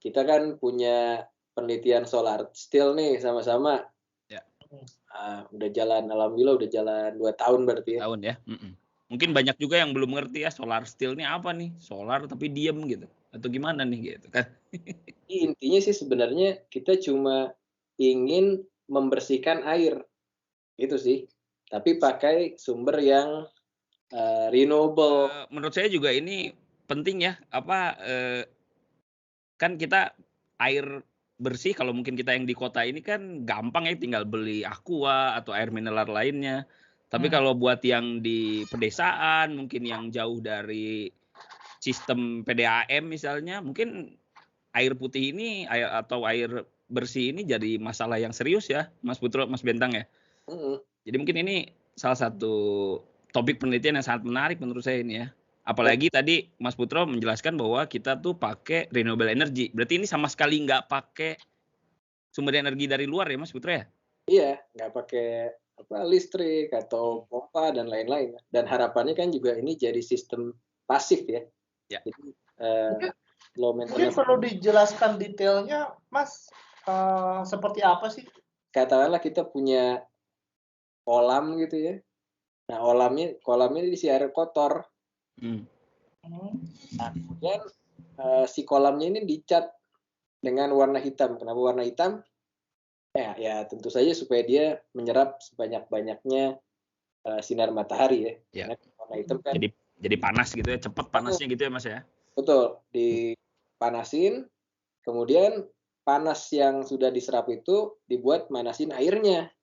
kita kan punya penelitian solar steel nih sama-sama. Ya. Udah jalan, alhamdulillah udah jalan 2 tahun berarti ya. Tahun ya. Mungkin banyak juga yang belum ngerti ya solar steel ini apa nih? Solar tapi diem gitu. Atau gimana nih gitu kan. Intinya sih sebenarnya kita cuma ingin membersihkan air. Itu sih. Tapi pakai sumber yang renewable. Menurut saya juga ini penting ya, kan kita air bersih kalau mungkin kita yang di kota ini kan gampang ya tinggal beli Aqua atau air mineral lainnya. Tapi kalau buat yang di pedesaan, mungkin yang jauh dari sistem PDAM misalnya, mungkin air putih ini atau air bersih ini jadi masalah yang serius ya, Mas Putro, Mas Bentang ya. Jadi mungkin ini salah satu topik penelitian yang sangat menarik menurut saya ini ya. Apalagi tadi Mas Putro menjelaskan bahwa kita tuh pakai renewable energy. Berarti ini sama sekali nggak pakai sumber energi dari luar ya Mas Putro ya? Iya, nggak pakai listrik atau pompa dan lain-lain. Dan harapannya kan juga ini jadi sistem pasif ya. Ya. Jadi low maintenance. Mungkin perlu dijelaskan detailnya, Mas, seperti apa sih? Katakanlah kita punya kolam gitu ya. Nah, kolamnya diisi air kotor. Nah, kemudian si kolamnya ini dicat dengan warna hitam. Kenapa warna hitam? Ya tentu saja supaya dia menyerap sebanyak-banyaknya sinar matahari ya. Karena warna hitam kan. Jadi panas gitu ya, cepat panasnya gitu ya Mas ya. Betul, dipanasin, kemudian panas yang sudah diserap itu dibuat manasin airnya.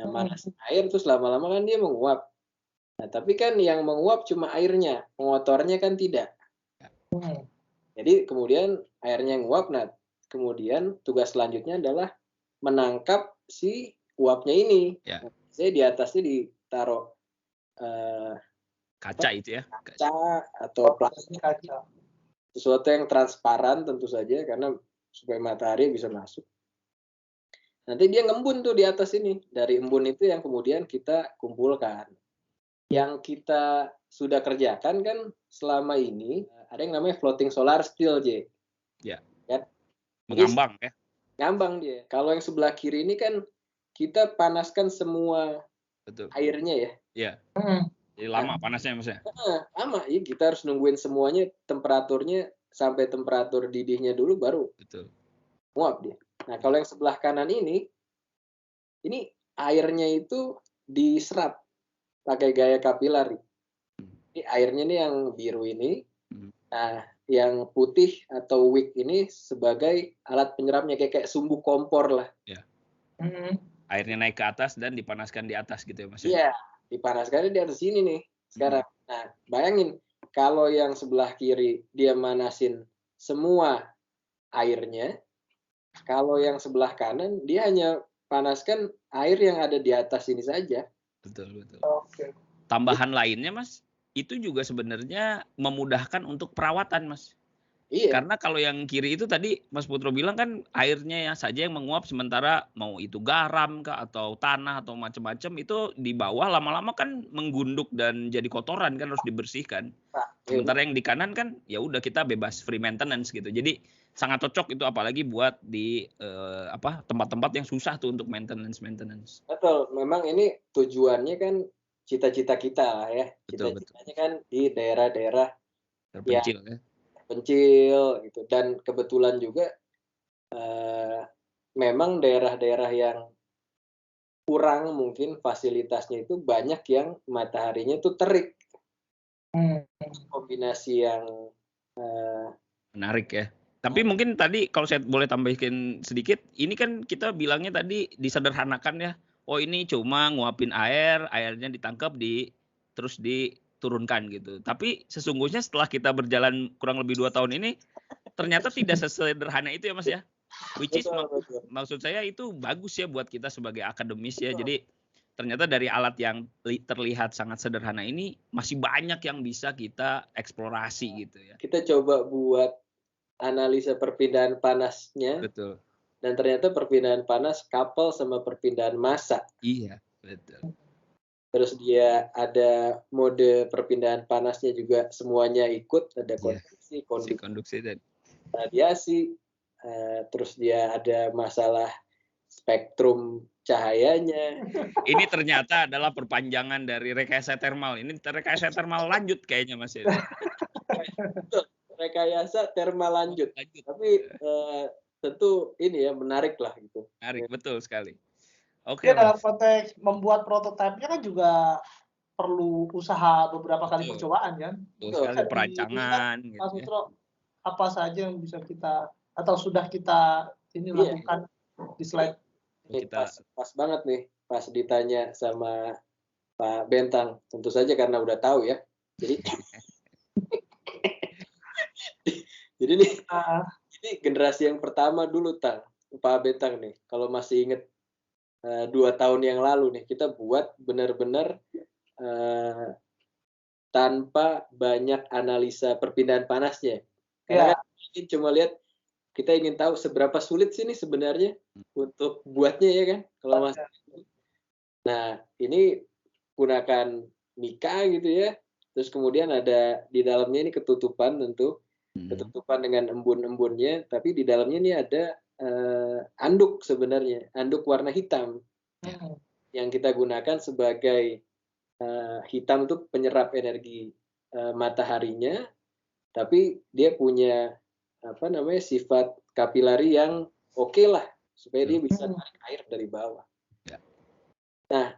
Nah, manasin air terus lama-lama kan dia menguap. Nah, tapi kan yang menguap cuma airnya, pengotornya kan tidak. Jadi kemudian airnya menguap, nah kemudian tugas selanjutnya adalah menangkap si uapnya ini. Ya. Saya di atasnya ditaruh kaca itu ya. Kaca atau plastik. Kaca. Sesuatu yang transparan tentu saja karena supaya matahari bisa masuk. Nanti dia ngembun tuh di atas ini. Dari embun itu yang kemudian kita kumpulkan. Yang kita sudah kerjakan kan selama ini ada yang namanya floating solar steel, J. Ya. Kan? Mengambang ya. Ngambang dia. Kalau yang sebelah kiri ini kan kita panaskan semua airnya ya. Iya. Jadi lama panasnya Mas ya. Lama ya, kita harus nungguin semuanya temperaturnya sampai temperatur didihnya dulu baru. Betul. Nguap dia. Nah, kalau yang sebelah kanan ini airnya itu diserap pakai gaya kapilari. Ini airnya nih yang biru ini. Nah, yang putih atau wick ini sebagai alat penyerapnya kayak sumbu kompor lah. Ya. Airnya naik ke atas dan dipanaskan di atas gitu ya Mas. Iya, dipanaskan di atas sini nih sekarang. Nah, bayangin kalau yang sebelah kiri dia manasin semua airnya, kalau yang sebelah kanan dia hanya panaskan air yang ada di atas ini saja. Betul. Oke. Tambahan lainnya Mas, itu juga sebenarnya memudahkan untuk perawatan Mas. Iya. Karena kalau yang kiri itu tadi Mas Putro bilang kan airnya saja yang menguap, sementara mau itu garam kah atau tanah atau macam-macam itu di bawah lama-lama kan menggunduk dan jadi kotoran kan harus dibersihkan. Sementara yang di kanan kan ya udah kita bebas free maintenance gitu. Jadi sangat cocok itu apalagi buat di tempat-tempat yang susah tuh untuk maintenance. Betul, memang ini tujuannya kan cita-cita kita lah ya. Cita-citanya kan di daerah-daerah terpencil ya. Pencil gitu, dan kebetulan juga memang daerah-daerah yang kurang mungkin fasilitasnya itu banyak yang mataharinya itu terik. Kombinasi yang menarik ya. Tapi mungkin tadi kalau saya boleh tambahin sedikit, ini kan kita bilangnya tadi disederhanakan ya. Oh ini cuma nguapin airnya ditangkap terus diturunkan gitu. Tapi sesungguhnya setelah kita berjalan kurang lebih 2 tahun ini, ternyata tidak sesederhana itu ya Mas ya. Which is maksud saya itu bagus ya buat kita sebagai akademis ya. Jadi ternyata dari alat yang terlihat sangat sederhana ini masih banyak yang bisa kita eksplorasi gitu ya. Kita coba buat analisa perpindahan panasnya. Betul. Dan ternyata perpindahan panas couple sama perpindahan massa. Iya, betul. Terus dia ada mode perpindahan panasnya juga semuanya ikut, ada konduksi dan radiasi. terus dia ada masalah spektrum cahayanya. Ini ternyata adalah perpanjangan dari rekayasa termal. Ini rekayasa termal lanjut kayaknya Mas. Betul, rekayasa termal lanjut. Tapi tentu ini ya menarik lah gitu. Menarik, betul sekali. Oke, Ya, dalam Mas. konteks membuat prototipe-nya kan juga perlu usaha beberapa kali Betul. percobaan kan. Betul Bisa sekali, perancangan diingat, gitu Mas ya. Utro, apa saja yang bisa kita atau sudah kita ini Iya. lakukan di slide. Ini pas banget nih, pas ditanya sama Pak Bentang. Tentu saja karena udah tahu ya. Jadi jadi nih, ini generasi yang pertama dulu Tang, Pak Bentang nih. Kalau masih inget 2 tahun yang lalu nih, kita buat benar-benar tanpa banyak analisa perpindahan panasnya. Karena kan cuma lihat, kita ingin tahu seberapa sulit sih nih sebenarnya untuk buatnya ya kan. Kalau masih. Nah, ini gunakan mika gitu ya. Terus kemudian ada di dalamnya ini ketutupan tentu. Ketutupan dengan embun-embunnya, tapi di dalamnya ini ada anduk sebenarnya, anduk warna hitam. Yang kita gunakan sebagai hitam itu penyerap energi mataharinya, tapi dia punya sifat kapilari yang oke lah, supaya dia bisa narik air dari bawah. Nah,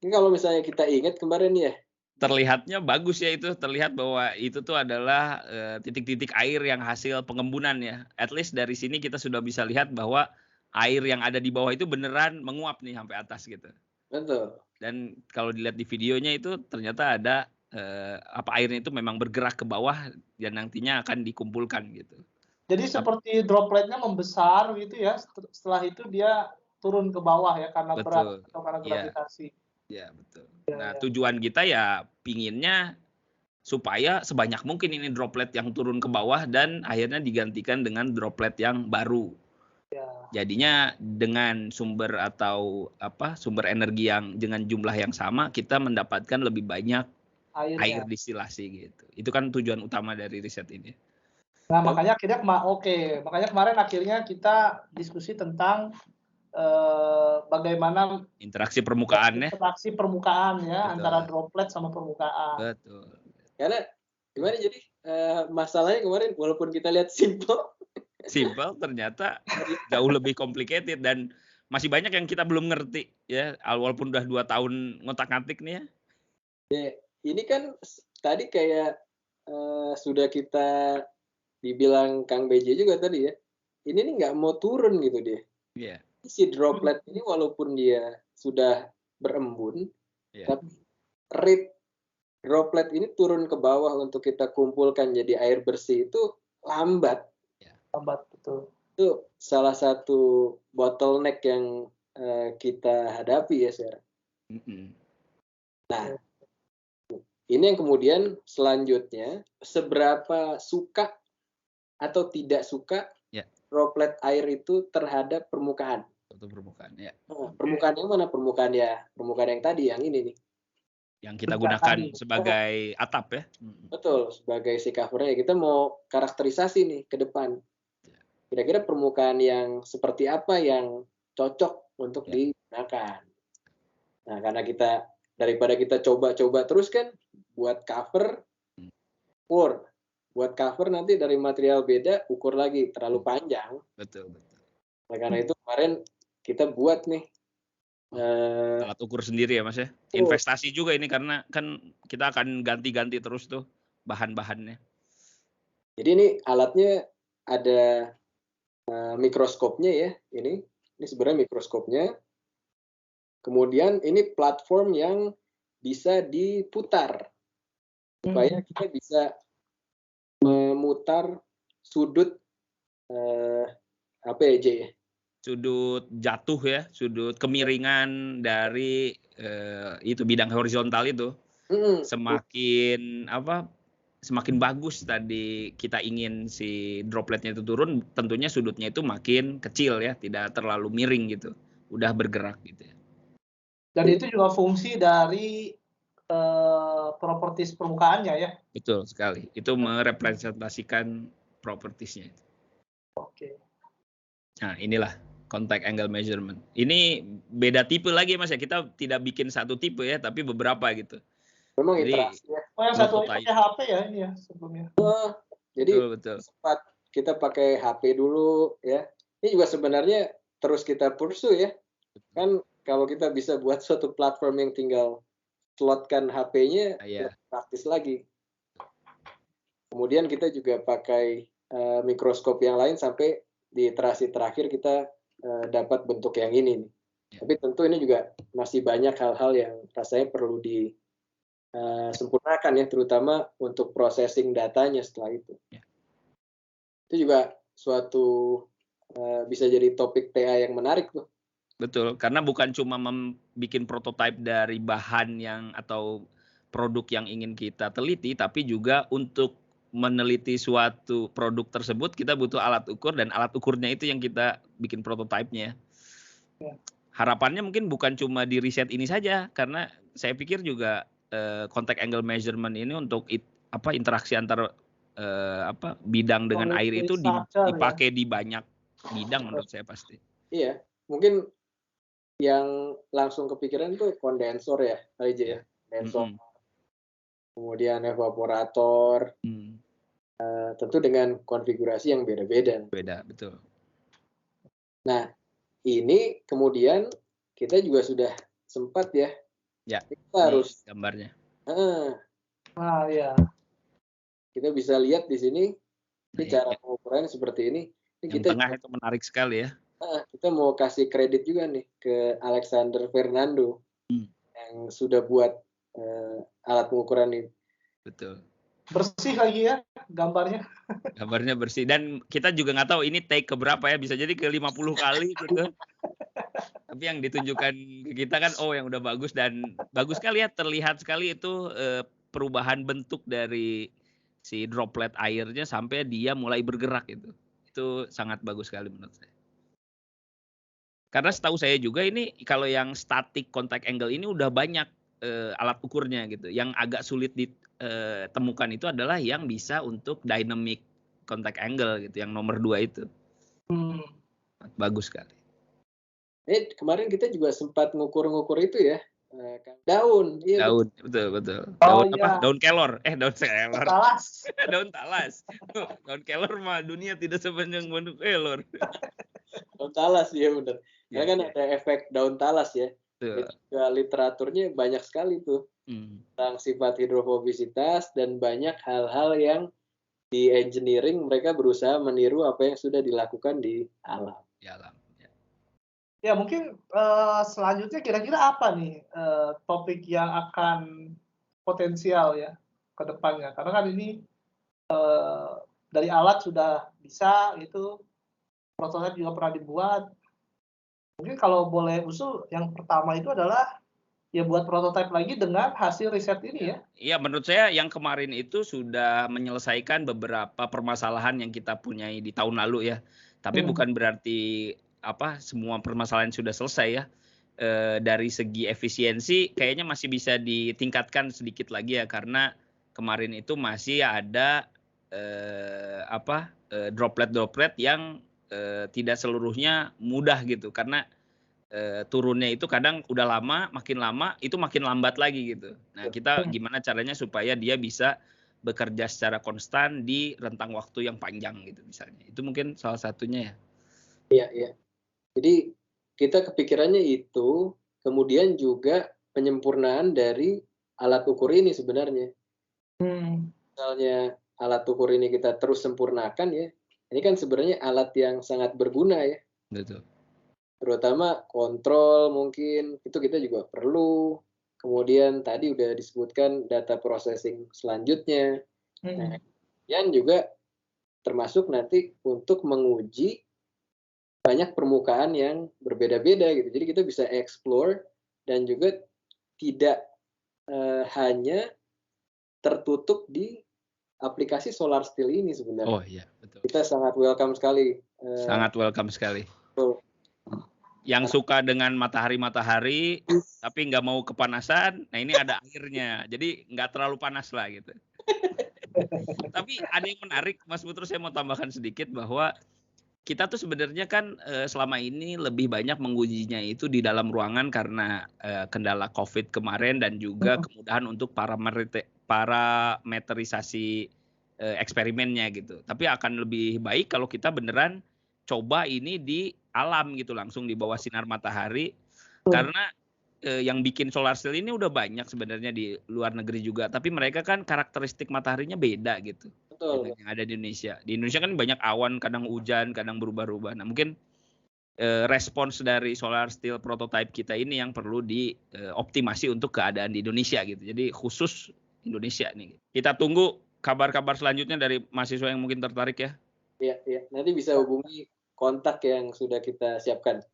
ini kalau misalnya kita ingat kemarin ya, terlihatnya bagus ya, itu terlihat bahwa itu tuh adalah titik-titik air yang hasil pengembunan ya. At least dari sini kita sudah bisa lihat bahwa air yang ada di bawah itu beneran menguap nih sampai atas gitu. Betul. Dan kalau dilihat di videonya itu ternyata ada airnya itu memang bergerak ke bawah dan nantinya akan dikumpulkan gitu. Jadi seperti dropletnya membesar gitu ya, setelah itu dia turun ke bawah ya karena berat atau karena gravitasi. Ya, betul. Nah, tujuan kita ya pinginnya supaya sebanyak mungkin ini droplet yang turun ke bawah dan akhirnya digantikan dengan droplet yang baru. Jadinya dengan sumber energi yang dengan jumlah yang sama, kita mendapatkan lebih banyak air distilasi gitu. Itu kan tujuan utama dari riset ini. Nah, makanya kemarin akhirnya kita diskusi tentang bagaimana interaksi permukaan ya. Interaksi permukaan ya. Betul. Antara droplet sama permukaan. Betul. Karena gimana jadi masalahnya kemarin walaupun kita lihat simple ternyata jauh lebih complicated dan masih banyak yang kita belum ngerti ya, walaupun udah 2 tahun ngotak-ngatik nih ya. Ya, ini kan tadi kayak sudah kita dibilang Kang BJ juga tadi ya. Ini nih nggak mau turun gitu dia. Iya. Si droplet ini walaupun dia sudah berembun, tapi rate droplet ini turun ke bawah untuk kita kumpulkan jadi air bersih itu lambat. Lambat, betul. Itu salah satu bottleneck yang kita hadapi ya sekarang. Nah, ini yang kemudian selanjutnya, seberapa suka atau tidak suka droplet air itu terhadap permukaan. Permukaan ya. Permukaan yang mana? Permukaan yang tadi, yang ini nih. Yang kita gunakan sebagai atap ya. Betul, sebagai si covernya. Kita mau karakterisasi nih ke depan. Kira-kira permukaan yang seperti apa yang cocok untuk digunakan. Nah, karena daripada kita coba-coba terus kan, buat cover, buat cover nanti dari material beda, ukur lagi, terlalu panjang. Betul. Nah, karena itu kemarin kita buat nih alat ukur sendiri ya Mas ya. Investasi juga ini karena kan kita akan ganti-ganti terus tuh bahan-bahannya. Jadi ini alatnya ada mikroskopnya ya, ini sebenarnya mikroskopnya. Kemudian ini platform yang bisa diputar supaya kita bisa memutar sudut sudut jatuh ya, sudut kemiringan dari itu bidang horizontal itu. Semakin bagus tadi kita ingin si dropletnya itu turun, tentunya sudutnya itu makin kecil ya, tidak terlalu miring gitu, udah bergerak gitu ya. Dan itu juga fungsi dari properties permukaannya ya. Betul sekali, itu merepresentasikan propertiesnya. Oke. Nah, inilah contact angle measurement. Ini beda tipe lagi Mas ya. Kita tidak bikin satu tipe ya, tapi beberapa gitu. Memang Jadi interaksi ya. Oh, yang satu ini pakai HP ya ini ya sebelumnya. Jadi betul. sempat kita pakai HP dulu ya. Ini juga sebenarnya terus kita pursue ya. Kan kalau kita bisa buat suatu platform yang tinggal slotkan HP-nya, lebih praktis lagi. Kemudian kita juga pakai mikroskop yang lain sampai di iterasi terakhir kita dapat bentuk yang ini nih. Tapi tentu ini juga masih banyak hal-hal yang rasanya perlu disempurnakan ya, terutama untuk processing datanya setelah itu. Itu juga suatu bisa jadi topik TA yang menarik tuh. Betul, karena bukan cuma membuat prototipe dari bahan yang atau produk yang ingin kita teliti, tapi juga untuk meneliti suatu produk tersebut kita butuh alat ukur, dan alat ukurnya itu yang kita bikin prototipenya. Harapannya mungkin bukan cuma di riset ini saja, karena saya pikir juga contact angle measurement ini untuk interaksi antar bidang dengan air itu dipakai di banyak bidang menurut saya pasti. Iya, mungkin yang langsung kepikiran tuh kondensor ya, aja ya. Kondensor. Kemudian evaporator. Tentu dengan konfigurasi yang beda-beda. Beda, betul. Nah, ini kemudian kita juga sudah sempat ya. Ya, kita harus gambarnya. Ya. Kita bisa lihat di sini cara pengukurannya seperti ini. Yang tengah itu menarik sekali ya. Kita mau kasih kredit juga nih ke Alexander Fernando yang sudah buat alat pengukuran ini. Betul. Bersih lagi ya gambarnya. Gambarnya bersih, dan kita juga nggak tahu ini take keberapa ya, bisa jadi ke 50 kali gitu. Tapi yang ditunjukkan ke kita kan yang udah bagus, dan bagus sekali ya, terlihat sekali itu perubahan bentuk dari si droplet airnya sampai dia mulai bergerak itu. Itu sangat bagus sekali menurut saya. Karena setahu saya juga ini kalau yang static contact angle ini udah banyak alat ukurnya gitu. Yang agak sulit ditemukan itu adalah yang bisa untuk dynamic contact angle gitu, yang nomor 2 itu. Bagus sekali. Kemarin kita juga sempat ngukur-ngukur itu ya. Daun. Iya, daun, betul. Daun apa? Daun kelor. Daun kelor. Talas. Daun talas. Daun kelor mah dunia tidak sepanjang daun kelor. Daun talas ya benar. Karena kan ada efek daun talas ya. Literaturnya banyak sekali tuh tentang sifat hidrofobisitas, dan banyak hal-hal yang di engineering mereka berusaha meniru apa yang sudah dilakukan di alam. Ya mungkin selanjutnya kira-kira apa nih topik yang akan potensial ya ke depannya, karena kan ini dari alat sudah bisa itu, prototipe juga pernah dibuat. Mungkin kalau boleh usul, yang pertama itu adalah ya buat prototipe lagi dengan hasil riset ini ya. Iya, menurut saya yang kemarin itu sudah menyelesaikan beberapa permasalahan yang kita punyai di tahun lalu ya. Tapi bukan berarti semua permasalahan sudah selesai ya. Dari segi efisiensi kayaknya masih bisa ditingkatkan sedikit lagi ya, karena kemarin itu masih ada droplet-droplet yang tidak seluruhnya mudah gitu, karena turunnya itu kadang udah lama, makin lama itu makin lambat lagi gitu. Nah, kita gimana caranya supaya dia bisa bekerja secara konstan di rentang waktu yang panjang gitu misalnya. Itu mungkin salah satunya ya. Iya. Jadi kita kepikirannya itu, kemudian juga penyempurnaan dari alat ukur ini sebenarnya. Misalnya alat ukur ini kita terus sempurnakan ya, ini kan sebenarnya alat yang sangat berguna ya. Betul. Terutama kontrol mungkin, itu kita juga perlu. Kemudian tadi udah disebutkan data processing selanjutnya. Nah, kemudian juga termasuk nanti untuk menguji banyak permukaan yang berbeda-beda gitu. Jadi kita bisa explore dan juga tidak hanya tertutup di aplikasi solar steel ini sebenarnya. Oh iya, betul. Kita sangat welcome sekali. Sangat welcome sekali. Betul. Yang suka dengan matahari tapi nggak mau kepanasan, nah ini ada airnya, jadi nggak terlalu panas lah gitu. Tapi ada yang menarik, Mas Putra, saya mau tambahkan sedikit bahwa kita tuh sebenarnya kan selama ini lebih banyak mengujinya itu di dalam ruangan karena kendala COVID kemarin dan juga kemudahan untuk parameterisasi eksperimennya gitu. Tapi akan lebih baik kalau kita beneran coba ini di alam gitu, langsung di bawah sinar matahari. Karena yang bikin solar cell ini udah banyak sebenarnya di luar negeri juga, tapi mereka kan karakteristik mataharinya beda gitu. Betul. Yang ada di Indonesia. Di Indonesia kan banyak awan, kadang hujan, kadang berubah-ubah. Nah, mungkin respons dari solar cell prototype kita ini yang perlu dioptimasi untuk keadaan di Indonesia gitu. Jadi khusus Indonesia nih. Kita tunggu kabar-kabar selanjutnya dari mahasiswa yang mungkin tertarik ya. Iya. Nanti bisa hubungi kontak yang sudah kita siapkan.